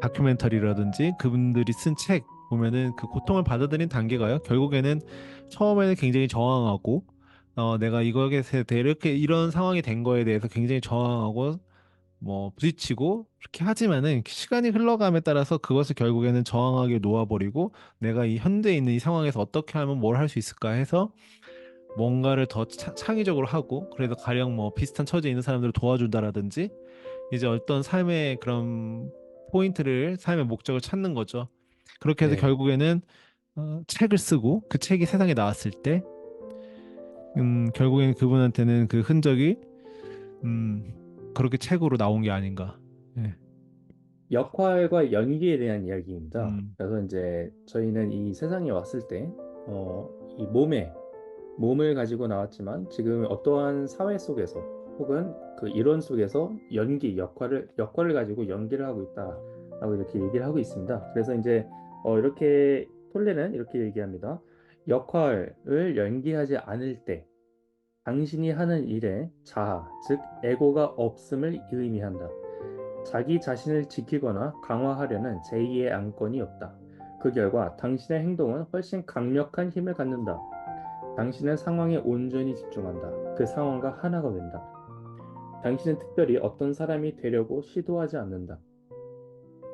다큐멘터리라든지 그분들이 쓴 책 보면은 그 고통을 받아들인 단계가요. 결국에는 처음에는 굉장히 저항하고 내가 이거에 대해 이렇게 이런 상황이 된 거에 대해서 굉장히 저항하고 뭐 부딪히고 그렇게 하지만은 시간이 흘러감에 따라서 그것을 결국에는 저항하게 놓아버리고 내가 이 현대에 있는 이 상황에서 어떻게 하면 뭘 할 수 있을까 해서 뭔가를 더 창의적으로 하고 그래서 가령 뭐 비슷한 처지에 있는 사람들을 도와준다라든지 이제 어떤 삶의 그런 포인트를 삶의 목적을 찾는 거죠. 그렇게 해서 네. 결국에는 책을 쓰고 그 책이 세상에 나왔을 때 결국에는 그분한테는 그 흔적이 그렇게 책으로 나온 게 아닌가. 예. 역할과 연기에 대한 이야기입니다. 음, 그래서 이제 저희는 이 세상에 왔을 때, 이 몸을 가지고 나왔지만 지금 어떠한 사회 속에서 혹은 그 이론 속에서 역할을 가지고 연기를 하고 있다라고 이렇게 얘기를 하고 있습니다. 그래서 이제 이렇게 톨레는 이렇게 얘기합니다. 역할을 연기하지 않을 때 당신이 하는 일에 자아, 즉 에고가 없음을 의미한다. 자기 자신을 지키거나 강화하려는 제2의 안건이 없다. 그 결과 당신의 행동은 훨씬 강력한 힘을 갖는다. 당신은 상황에 온전히 집중한다. 그 상황과 하나가 된다. 당신은 특별히 어떤 사람이 되려고 시도하지 않는다.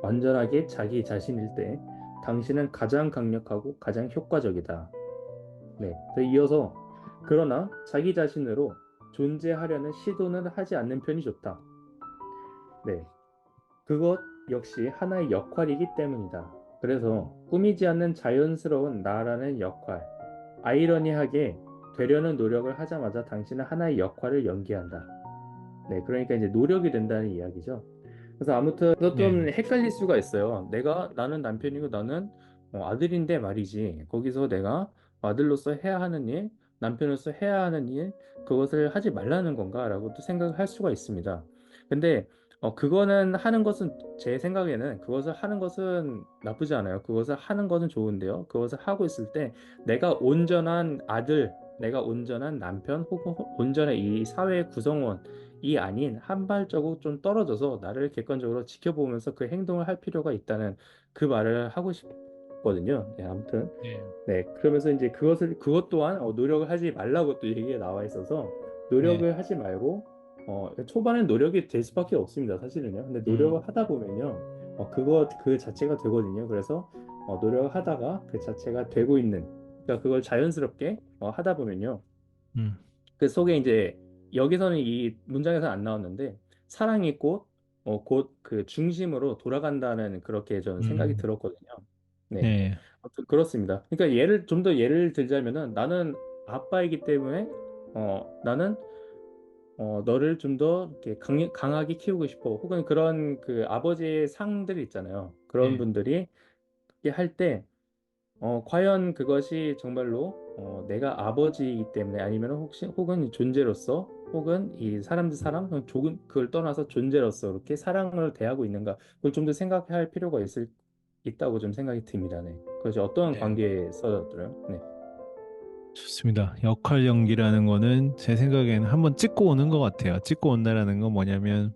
완전하게 자기 자신일 때 당신은 가장 강력하고 가장 효과적이다. 네. 더 이어서 그러나 자기 자신으로 존재하려는 시도는 하지 않는 편이 좋다. 네. 그것 역시 하나의 역할이기 때문이다. 그래서 꾸미지 않는 자연스러운 나라는 역할. 아이러니하게 되려는 노력을 하자마자 당신은 하나의 역할을 연기한다. 네, 그러니까 이제 노력이 된다는 이야기죠. 그래서 아무튼 그래서 네. 좀 헷갈릴 수가 있어요. 나는 남편이고 나는 아들인데 말이지. 거기서 내가 아들로서 해야 하는 일, 남편으로서 해야 하는 일, 그것을 하지 말라는 건가라고 또 생각을 할 수가 있습니다. 근데 그거는 하는 것은 제 생각에는 그것을 하는 것은 나쁘지 않아요. 그것을 하는 것은 좋은데요. 그것을 하고 있을 때 내가 온전한 아들, 내가 온전한 남편 혹은 온전한 이 사회의 구성원이 아닌 한 발자국 좀 떨어져서 나를 객관적으로 지켜보면서 그 행동을 할 필요가 있다는 그 말을 하고 싶거든요. 네, 아무튼 네. 네, 그러면서 이제 그것 또한 노력을 하지 말라고 또 얘기가 나와 있어서 네. 노력을 하지 말고 초반엔 노력이 될 수밖에 없습니다. 사실은요. 근데 노력을 음, 하다 보면요, 그 자체가 되거든요. 그래서 노력을 하다가 그 자체가 되고 있는, 그러니까 그걸 자연스럽게 하다 보면요, 음, 그 속에 이제 여기서는 이 문장에서 안 나왔는데 사랑이 곧 그 중심으로 돌아간다는 그렇게 저는 생각이 음, 들었거든요. 네. 네. 아무튼 그렇습니다. 그러니까 좀 더 예를 들자면은 나는 아빠이기 때문에 나는 너를 좀 더 이렇게 강하게 키우고 싶어. 혹은 그런 그 아버지의 상들 있잖아요. 그런 네. 분들이 할 때 과연 그것이 정말로 내가 아버지이기 때문에 아니면 혹은 이 존재로서 혹은 이 사람 조금 그걸 떠나서 존재로서 이렇게 사랑을 대하고 있는가 그걸 좀 더 생각할 필요가 있다고 좀 생각이 듭니다. 네. 그것이 어떠한 네. 관계에 써졌더라요? 네. 좋습니다. 역할 연기라는 거는 제 생각에는 한번 찍고 오는 것 같아요. 찍고 온다라는 건 뭐냐면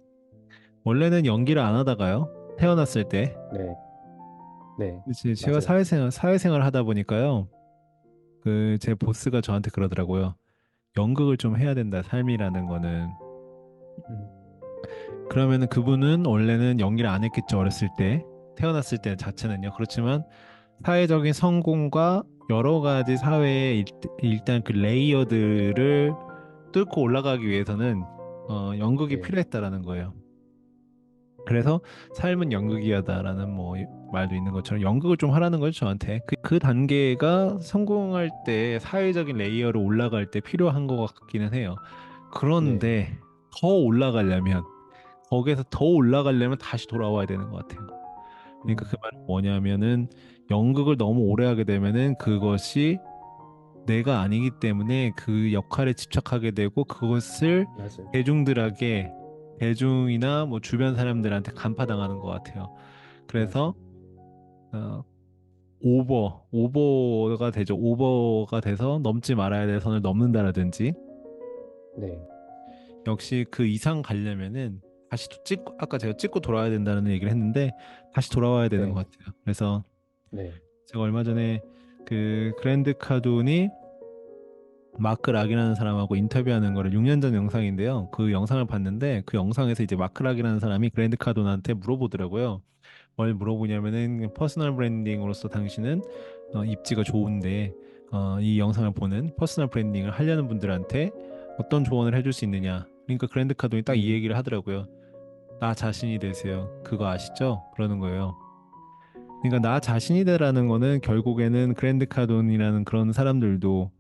원래는 연기를 안 하다가요. 태어났을 때 네. 네. 이제 제가 맞아요. 사회생활 하다 보니까요. 그 제 보스가 저한테 그러더라고요. 연극을 좀 해야 된다. 삶이라는 거는. 음, 그러면은 그분은 원래는 연기를 안 했겠죠. 어렸을 때. 태어났을 때 자체는요. 그렇지만 사회적인 성공과 여러 가지 사회의 일단 그 레이어들을 뚫고 올라가기 위해서는 연극이 네. 필요했다라는 거예요. 그래서 삶은 연극이야다라는 뭐 말도 있는 것처럼 연극을 좀 하라는 거죠, 저한테. 그 단계가 성공할 때 사회적인 레이어로 올라갈 때 필요한 것 같기는 해요. 네. 그런데 더 올라가려면 거기에서 더 올라가려면 다시 돌아와야 되는 것 같아요. 그러니까 그 음, 말은 뭐냐면은 연극을 너무 오래 하게 되면은 그것이 내가 아니기 때문에 그 역할에 집착하게 되고 그것을 맞아요. 대중들에게 대중이나 뭐 주변 사람들한테 간파당하는 것 같아요. 그래서 맞아요. 어, 오버가 되죠. 오버가 돼서 넘지 말아야 될 선을 넘는다라든지 네. 역시 그 이상 가려면은 다시 또 찍고 아까 제가 찍고 돌아와야 된다는 얘기를 했는데 다시 돌아와야 되는 네. 것 같아요. 그래서 네. 제가 얼마 전에 그 그랜드 카돈이 마크 락이라는 사람하고 인터뷰하는 거를 6년 전 영상인데요. 그 영상을 봤는데 그 영상에서 이제 마크 락이라는 사람이 그랜드 카돈한테 물어보더라고요. 뭘 물어보냐면은 퍼스널 브랜딩으로서 당신은 입지가 좋은데 이 영상을 보는 퍼스널 브랜딩을 하려는 분들한테 어떤 조언을 해줄 수 있느냐. 그러니까 그랜드 카돈이 딱 이 음, 얘기를 하더라고요. 나 자신이 되세요. 그거 아시죠? 그러는 거예요. 그러니까 나 자신이 되라는 거는 결국에는 그랜드 카돈이라는 그런 사람들도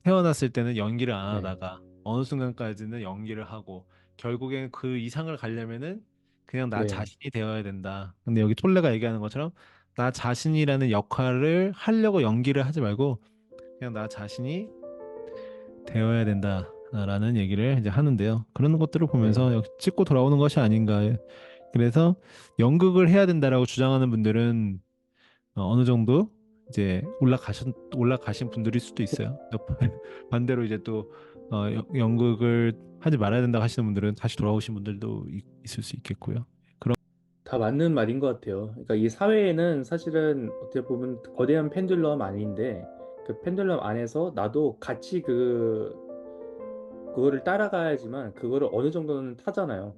태어났을 때는 연기를 안 네. 하다가 어느 순간까지는 연기를 하고 결국엔 그 이상을 가려면은 그냥 나 네. 자신이 되어야 된다. 근데 여기 톨레가 얘기하는 것처럼 나 자신이라는 역할을 하려고 연기를 하지 말고 그냥 나 자신이 되어야 된다라는 얘기를 이제 하는데요. 그런 것들을 네. 보면서 역시 찍고 돌아오는 것이 아닌가. 그래서 연극을 해야 된다라고 주장하는 분들은 어느 정도 이제 올라가신 분들일 수도 있어요. 반대로 이제 또 연극을 하지 말아야 된다고 하시는 분들은 다시 돌아오신 분들도 있을 수 있겠고요. 그런 다 맞는 말인 것 같아요. 그러니까 이 사회에는 사실은 어떻게 보면 거대한 펜듈럼 아닌데 그 펜듈럼 안에서 나도 같이 그거를 따라가야지만 그거를 어느 정도는 타잖아요.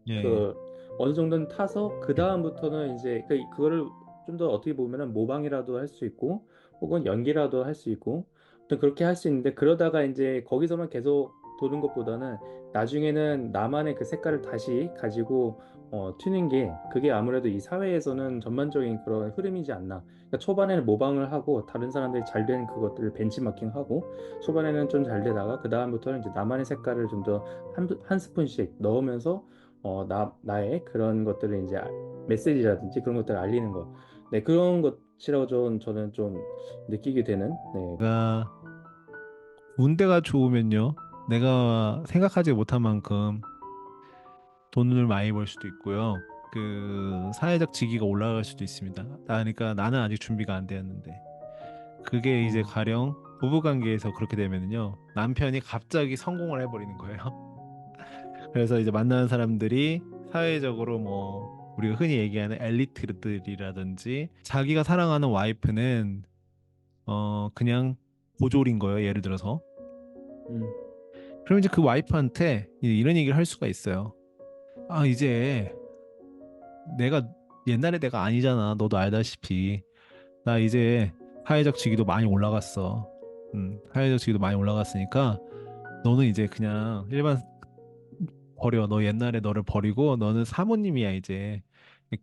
예, 그 어느 정도는 타서 그 다음부터는 이제 그거를 좀 더 어떻게 보면은 모방이라도 할 수 있고 혹은 연기라도 할 수 있고 또 그렇게 할 수 있는데 그러다가 이제 거기서만 계속 도는 것보다는 나중에는 나만의 그 색깔을 다시 가지고 튀는 게 그게 아무래도 이 사회에서는 전반적인 그런 흐름이지 않나. 그러니까 초반에는 모방을 하고 다른 사람들이 잘 된 그것들을 벤치마킹하고 초반에는 좀 잘 되다가 그 다음부터는 이제 나만의 색깔을 좀 더 한 스푼씩 넣으면서 나의 그런 것들을 이제 메시지라든지 그런 것들을 알리는 것. 네, 그런 것이라고 저는 좀 느끼게 되는, 네, 내가 운대가 좋으면요, 내가 생각하지 못한 만큼 돈을 많이 벌 수도 있고요. 그 사회적 지위가 올라갈 수도 있습니다. 그러니까 나는 아직 준비가 안 되었는데. 그게 이제 음, 가령 부부관계에서 그렇게 되면은요 남편이 갑자기 성공을 해버리는 거예요. 그래서 이제 만나는 사람들이 사회적으로 뭐 우리가 흔히 얘기하는 엘리트들이라든지 자기가 사랑하는 와이프는 그냥 고졸인 거예요, 예를 들어서. 음, 그럼 이제 그 와이프한테 이런 얘기를 할 수가 있어요. 아, 이제 내가 옛날에 내가 아니잖아, 너도 알다시피. 나 이제 사회적 지위도 많이 올라갔어. 사회적 지위도 많이 올라갔으니까 너는 이제 그냥 일반 버려. 너 옛날에 너를 버리고 너는 사모님이야 이제.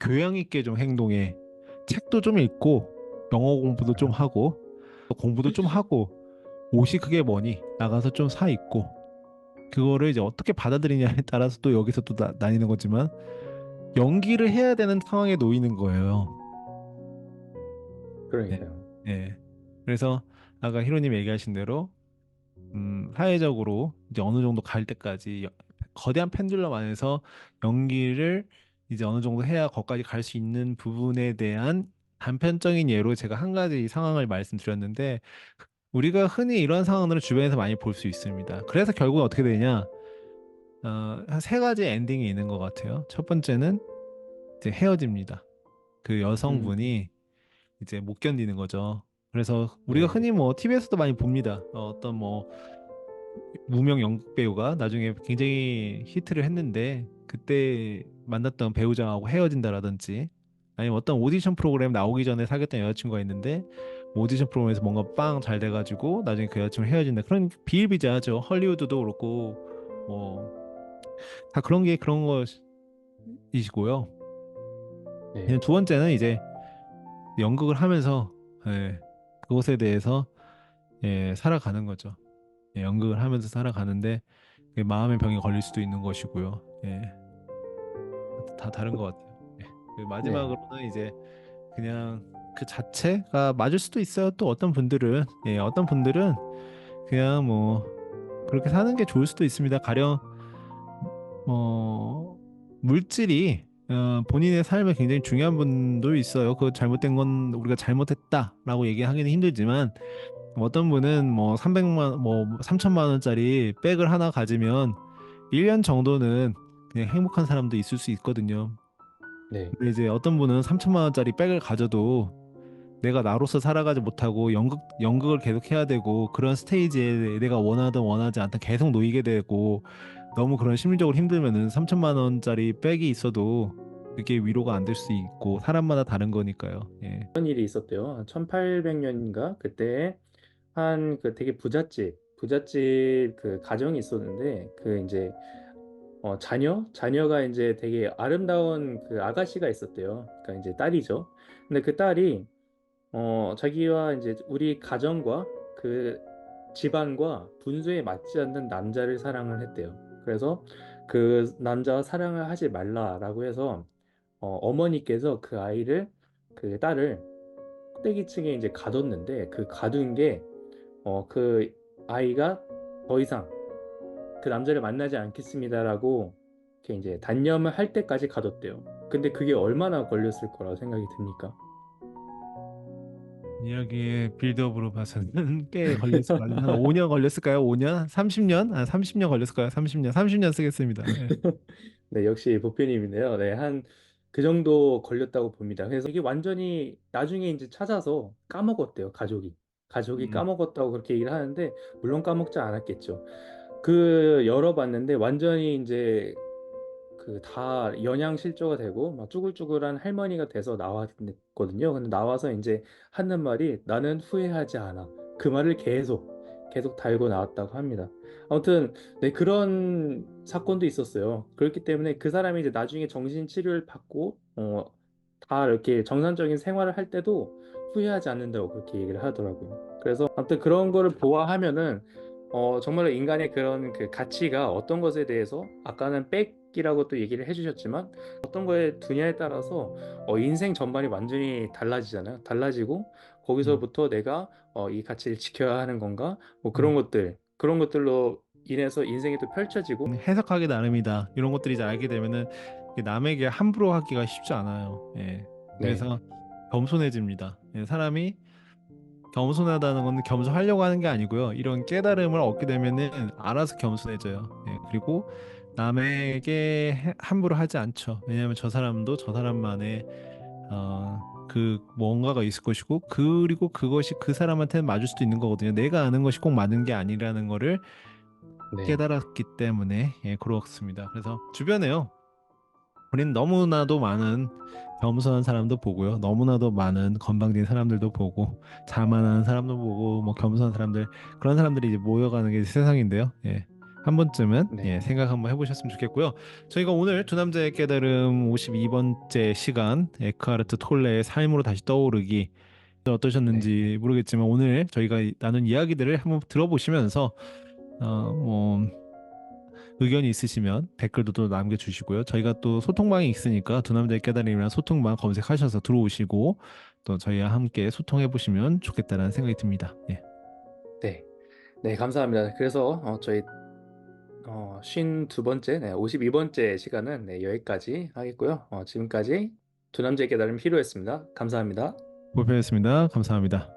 교양 있게 좀 행동해. 책도 좀 읽고 영어 공부도 좀 하고 또 공부도 좀 하고 옷이 그게 뭐니? 나가서 좀 사 입고 그거를 이제 어떻게 받아들이냐에 따라서 또 여기서 또 나뉘는 거지만 연기를 해야 되는 상황에 놓이는 거예요. 네. 그러니까요. 네. 그래서 아까 히로님 얘기하신 대로 사회적으로 이제 어느 정도 갈 때까지 거대한 펜듈럼 안에서 연기를 이제 어느 정도 해야 거기까지 갈 수 있는 부분에 대한 단편적인 예로 제가 한 가지 상황을 말씀드렸는데 우리가 흔히 이런 상황들을 주변에서 많이 볼 수 있습니다. 그래서 결국은 어떻게 되냐? 한 세 가지 엔딩이 있는 것 같아요. 첫 번째는 이제 헤어집니다. 그 음, 여성분이 이제 못 견디는 거죠. 그래서 우리가 네, 흔히 뭐 TV에서도 많이 봅니다. 어떤 뭐 무명 연극 배우가 나중에 굉장히 히트를 했는데 그때 만났던 배우장하고 헤어진다라든지 아니면 어떤 오디션 프로그램 나오기 전에 사귀었던 여자친구가 있는데 뭐 오디션 프로그램에서 뭔가 빵 잘 돼가지고 나중에 그 여자친구 헤어진다 그런 비일비재하죠. 헐리우드도 그렇고 뭐 다 그런 게 그런 것이시고요. 네. 그냥 두 번째는 이제 연극을 하면서 예, 그것에 대해서 살아가는 거죠. 연극을 하면서 살아가는데 마음의 병이 걸릴 수도 있는 것이고요. 다 다른 것 같아요. 그리고 네. 마지막으로는 이제 그냥 그 자체가 맞을 수도 있어요. 또 어떤 분들은 그냥 뭐 그렇게 사는 게 좋을 수도 있습니다. 가령 물질이 본인의 삶에 굉장히 중요한 분도 있어요. 그 잘못된 건 우리가 잘못했다라고 얘기하기는 힘들지만 어떤 분은 뭐 300만 뭐 3천만 원짜리 백을 하나 가지면 1년 정도는 그냥 행복한 사람도 있을 수 있거든요. 네. 근데 이제 어떤 분은 3천만 원짜리 백을 가져도 내가 나로서 살아가지 못하고 연극을 계속 해야 되고 그런 스테이지에 내가 원하든 원하지 않든 계속 놓이게 되고 너무 그런 심리적으로 힘들면은 3천만 원짜리 백이 있어도 그게 위로가 안 될 수 있고 사람마다 다른 거니까요. 예. 그런 일이 있었대요. 1800년인가 그때 한 그 되게 부잣집 그 가정이 있었는데 그 이제 자녀가 이제 되게 아름다운 그 아가씨가 있었대요. 그러니까 이제 딸이죠. 근데 그 딸이 자기와 이제 우리 가정과 그 집안과 분수에 맞지 않는 남자를 사랑을 했대요. 그래서 그 남자와 사랑을 하지 말라라고 해서 어머니께서 그 아이를 그 딸을 꼭대기층에 이제 가뒀는데 그 가둔 게 그 아이가 더 이상 그 남자를 만나지 않겠습니다라고 이렇게 이제 단념을 할 때까지 가뒀대요. 근데 그게 얼마나 걸렸을 거라고 생각이 듭니까? 이야기의 빌드업으로 봐서는 꽤 걸렸을 것 같아요. 한 5년 걸렸을까요? 5년? 한 30년? 한 30년 걸렸을까요? 30년. 30년 쓰겠습니다. 예. 네, 역시 보편님인데요. 네, 한 그 정도 걸렸다고 봅니다. 그래서 이게 완전히 나중에 이제 찾아서 까먹었대요, 가족이. 가족이 음, 까먹었다고 그렇게 얘기를 하는데, 물론 까먹지 않았겠죠. 그 열어봤는데 완전히 이제 그 다 영양실조가 되고 막 쭈글쭈글한 할머니가 돼서 나왔거든요. 근데 나와서 이제 하는 말이 나는 후회하지 않아. 그 말을 계속 달고 나왔다고 합니다. 아무튼 네, 그런 사건도 있었어요. 그렇기 때문에 그 사람이 이제 나중에 정신치료를 받고 다 이렇게 정상적인 생활을 할 때도 후회하지 않는다고 그렇게 얘기를 하더라고요. 그래서 아무튼 그런 거를 보아하면은 정말로 인간의 그런 그 가치가 어떤 것에 대해서 아까는 백이라고 또 얘기를 해주셨지만 어떤 거에 두냐에 따라서 인생 전반이 완전히 달라지잖아요. 달라지고 음, 거기서부터 내가 이 가치를 지켜야 하는 건가? 뭐 음. 그런 것들로 인해서 인생이 또 펼쳐지고 해석하기 나름이다. 이런 것들이 이제 알게 되면은 이게 남에게 함부로 하기가 쉽지 않아요. 예. 네, 그래서 겸손해집니다. 사람이 겸손하다는 건 겸손하려고 하는 게 아니고요. 이런 깨달음을 얻게 되면은 알아서 겸손해져요. 그리고 남에게 함부로 하지 않죠. 왜냐하면 저 사람도 저 사람만의 그 뭔가가 있을 것이고 그리고 그것이 그 사람한테는 맞을 수도 있는 거거든요. 내가 아는 것이 꼭 맞는 게 아니라는 거를 네, 깨달았기 때문에 그렇습니다. 그래서 주변에요. 우리는 너무나도 많은 겸손한 사람도 보고요. 너무나도 많은 건방진 사람들도 보고 자만한 사람도 보고 뭐 겸손한 사람들 그런 사람들이 이제 모여가는 게 세상인데요. 한 번쯤은 네, 생각 한번 해보셨으면 좋겠고요. 저희가 오늘 두 남자의 깨달음 52번째 시간 에크하르트 톨레의 삶으로 다시 떠오르기 네, 어떠셨는지 모르겠지만 오늘 저희가 나눈 이야기들을 한번 들어보시면서 뭐 의견이 있으시면 댓글도 또 남겨주시고요. 저희가 또 소통방이 있으니까 두 남자의 깨달음이랑 소통방 검색하셔서 들어오시고 또 저희와 함께 소통해 보시면 좋겠다라는 생각이 듭니다. 예. 네, 네, 감사합니다. 그래서 저희 52번째, 네, 52번째 시간은 네, 여기까지 하겠고요. 지금까지 두 남자의 깨달음 히로였습니다. 감사합니다. 볼펜이었습니다. 감사합니다.